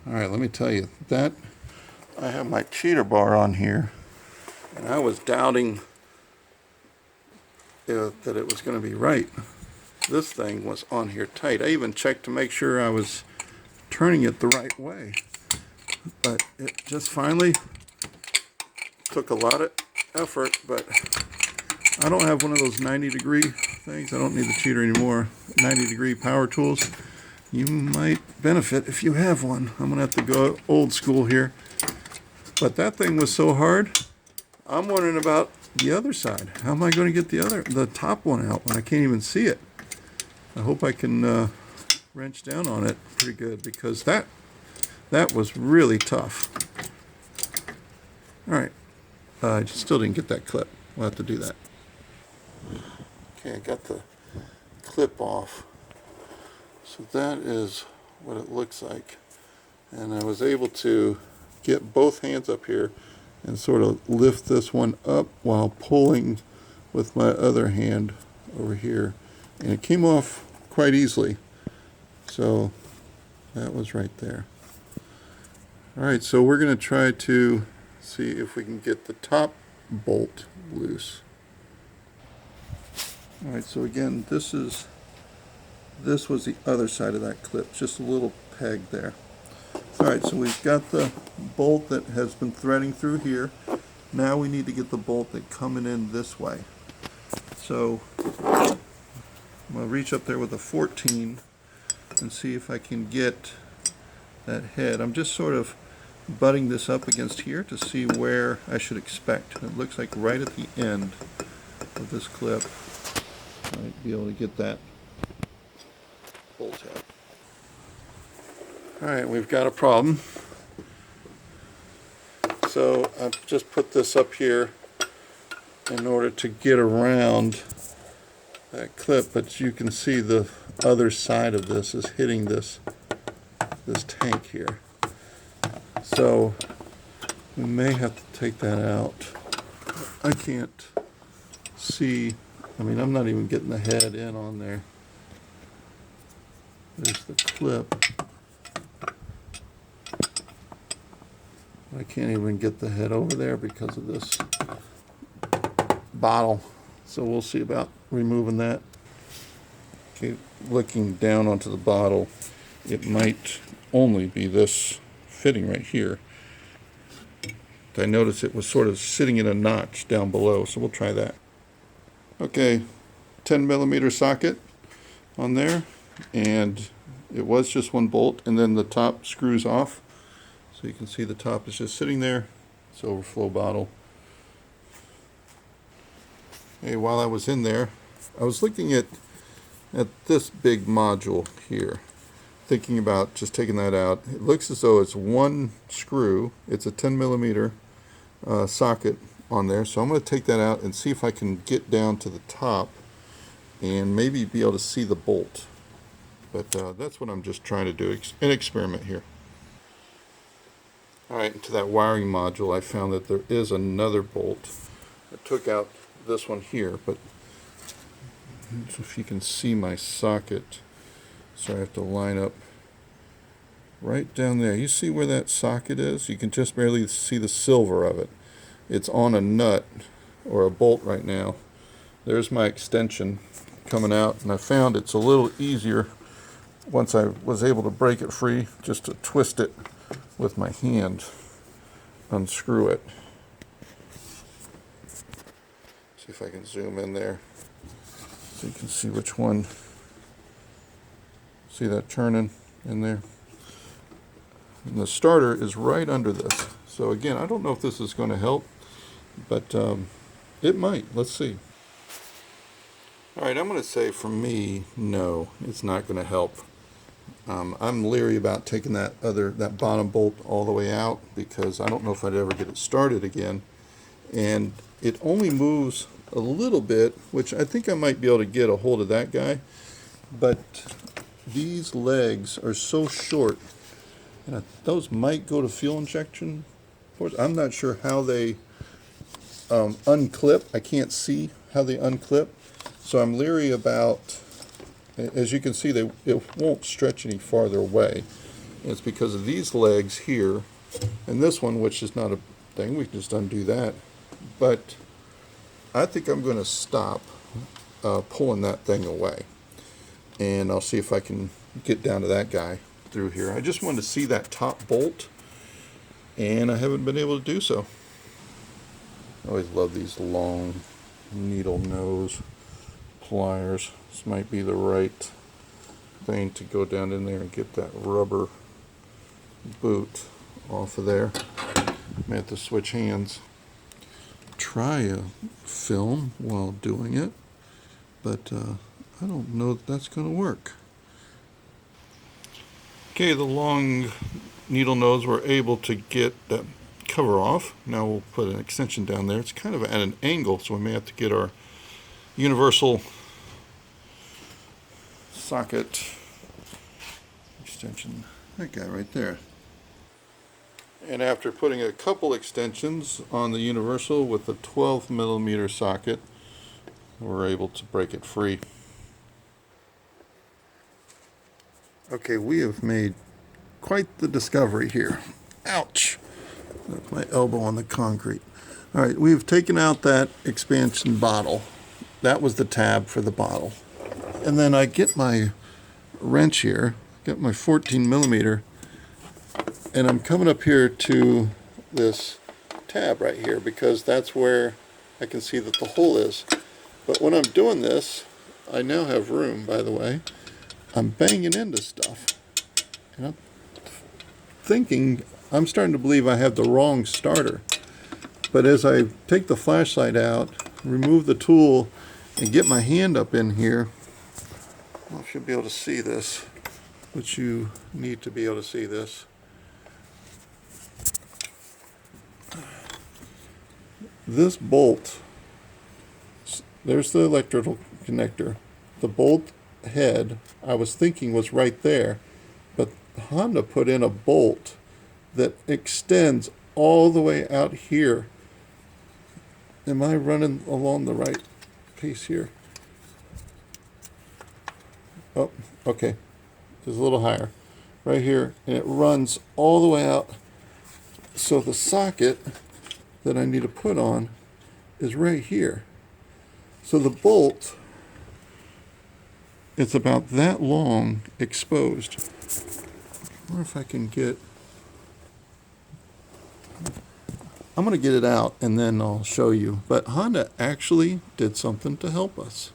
Alright, let me tell you, that I have my cheater bar on here, and I was doubting that it was going to be right. This thing was on here tight. I even checked to make sure I was turning it the right way. But it just finally took a lot of effort, but I don't have one of those 90-degree things. I don't need the cheater anymore. 90-degree power tools. You might benefit if you have one. I'm going to have to go old school here. But that thing was so hard, I'm wondering about the other side. How am I going to get the top one out when I can't even see it? I hope I can wrench down on it pretty good, because that was really tough. Alright, I still didn't get that clip. We'll have to do that. Okay, I got the clip off. So that is what it looks like. And I was able to get both hands up here and sort of lift this one up while pulling with my other hand over here. And it came off quite easily. So that was right there. Alright, so we're going to try to see if we can get the top bolt loose. Alright, so again, this was the other side of that clip, just a little peg there. Alright, so we've got the bolt that has been threading through here. Now we need to get the bolt that's coming in this way. So I'm going to reach up there with a 14 and see if I can get that head. I'm just sort of butting this up against here to see where I should expect. It looks like right at the end of this clip I might be able to get that bolt head. Alright, we've got a problem. So I've just put this up here in order to get around that clip, but you can see the other side of this is hitting this tank here. So we may have to take that out. I can't see, I mean, I'm not even getting the head in on there. There's the clip. I can't even get the head over there because of this bottle. So we'll see about removing that. Okay, looking down onto the bottle, it might only be this fitting right here. I noticed it was sort of sitting in a notch down below, so we'll try that. Okay, 10mm socket on there, and it was just one bolt, and then the top screws off. So you can see the top is just sitting there. It's overflow bottle. Hey, while I was in there, I was looking at this big module here, thinking about just taking that out. It looks as though it's one screw. It's a 10mm socket on there, so I'm going to take that out and see if I can get down to the top and maybe be able to see the bolt. But that's what I'm just trying to do, an experiment here. Alright, to that wiring module, I found that there is another bolt. I took out this one here, but if you can see my socket, so I have to line up right down there. You see where that socket is? You can just barely see the silver of it. It's on a nut or a bolt right now. There's my extension coming out, and I found it's a little easier once I was able to break it free just to twist it with my hand, unscrew it. See if I can zoom in there so you can see which one. See that turning in there? And the starter is right under this. So again, I don't know if this is going to help, but it might. Let's see. Alright, I'm going to say for me, no, it's not going to help. I'm leery about taking that bottom bolt all the way out because I don't know if I'd ever get it started again. And it only moves a little bit, which I think I might be able to get a hold of that guy. But these legs are so short, and those might go to fuel injection ports. I'm not sure how they unclip. I can't see how they unclip. So I'm leery about, as you can see, it won't stretch any farther away. It's because of these legs here, and this one, which is not a thing. We can just undo that. But I think I'm going to stop pulling that thing away. And I'll see if I can get down to that guy through here. I just wanted to see that top bolt, and I haven't been able to do so. I always love these long needle nose pliers. This might be the right thing to go down in there and get that rubber boot off of there. I may have to switch hands. Try a film while doing it, but I don't know if that's going to work. Okay, the long needle nose we're able to get that cover off. Now we'll put an extension down there. It's kind of at an angle, so we may have to get our universal socket extension, that guy right there. And after putting a couple extensions on the universal with a 12mm socket, we're able to break it free. Okay, we have made quite the discovery here. Ouch! That's my elbow on the concrete. All right, we've taken out that expansion bottle. That was the tab for the bottle. And then I get my wrench here, get my 14mm, and I'm coming up here to this tab right here because that's where I can see that the hole is. But when I'm doing this, I now have room, by the way. I'm banging into stuff. And I'm thinking, I'm starting to believe I have the wrong starter. But as I take the flashlight out, remove the tool, and get my hand up in here, I don't know if you'll be able to see this, but you need to be able to see this. This bolt, there's the electrical connector. The bolt head I was thinking was right there, but Honda put in a bolt that extends all the way out here. Am I running along the right piece here? Oh, okay. It's a little higher. Right here, and it runs all the way out. So the socket that I need to put on is right here. So the bolt, it's about that long exposed. I wonder if I can get, I'm going to get it out and then I'll show you. But Honda actually did something to help us.